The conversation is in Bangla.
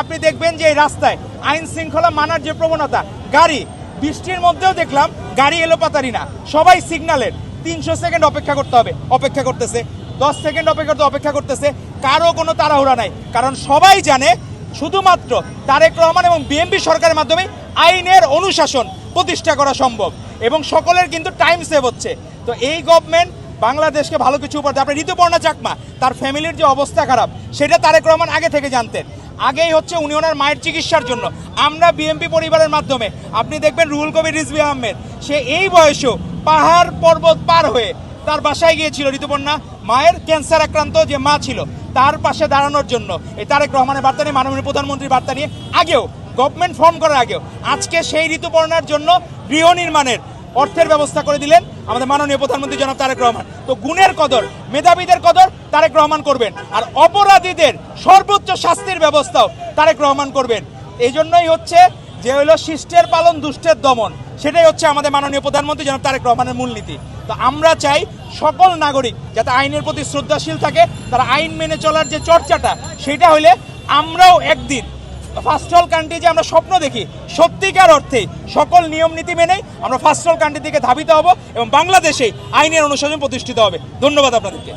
আপনি দেখবেন যে এই রাস্তায় আইন শৃঙ্খলা মানার যে প্রবণতা, গাড়ি বৃষ্টির মধ্যেও দেখলাম গাড়ি এলোপাতারি না, সবাই সিগন্যালের 300 সেকেন্ড অপেক্ষা করতে হবে, অপেক্ষা করতেছে, 10 সেকেন্ড অপেক্ষা করতেছে, কারো কোনো তাড়াহুড়া নাই। কারণ সবাই জানে শুধুমাত্র তারেক রহমান এবং বিএনপি সরকারের মাধ্যমে আইনের অনুশাসন প্রতিষ্ঠা করা সম্ভব এবং সকলের কিন্তু টাইম সেভ হচ্ছে। তো এই গভর্নমেন্ট বাংলাদেশকে ভালো কিছু উপহার দেয়। আপনি ঋতুপর্ণা চাকমা, তার ফ্যামিলির যে অবস্থা খারাপ সেটা তারেক রহমান আগে থেকে জানতেন। আগেই হচ্ছে উনি ওনার মায়ের চিকিৎসার জন্য আমরা বিএনপি পরিবারের মাধ্যমে, আপনি দেখবেন রুহুল কবির রিজভী আহমেদ, সে এই বয়সেও পাহাড় পর্বত পার হয়ে তার বাসায় গিয়েছিল ঋতুপর্ণা মায়ের ক্যান্সার আক্রান্ত যে মা ছিল তার পাশে দাঁড়ানোর জন্য। এই তারেক রহমানের বার্তা নিয়ে, মাননীয় প্রধানমন্ত্রীর বার্তা নিয়ে, আগেও গভর্নমেন্ট ফর্ম করার আগেও আজকে সেই ঋতুপর্ণার জন্য গৃহ নির্মাণের অর্থের ব্যবস্থা করে দিলেন আমাদের মাননীয় প্রধানমন্ত্রী জনাব তারেক রহমান। তো গুণের কদর, মেধাবীদের কদর তারেক রহমান করবেন, আর অপরাধীদের সর্বোচ্চ শাস্তির ব্যবস্থাও তারেক রহমান করবেন। এই জন্যই হচ্ছে যে হলো শিষ্টের পালন দুষ্টের দমন, সেটাই হচ্ছে আমাদের মাননীয় প্রধানমন্ত্রী জনাব তারেক রহমানের মূলনীতি। তো আমরা চাই সকল নাগরিক যাতে আইনের প্রতি শ্রদ্ধাশীল থাকে, তারা আইন মেনে চলার যে চর্চাটা সেটা হলে আমরাও একদিন ফার্স্ট ওয়ার্ল্ড কান্ট্রি যে আমরা স্বপ্ন দেখি, সত্যিকার অর্থে সকল নিয়ম নীতি মেনেই আমরা ফার্স্ট ওয়ার্ল্ড কান্ট্রির দিকে ধাবিত হব এবং বাংলাদেশে আইনের অনুশাসন প্রতিষ্ঠিত হবে। ধন্যবাদ আপনাদেরকে।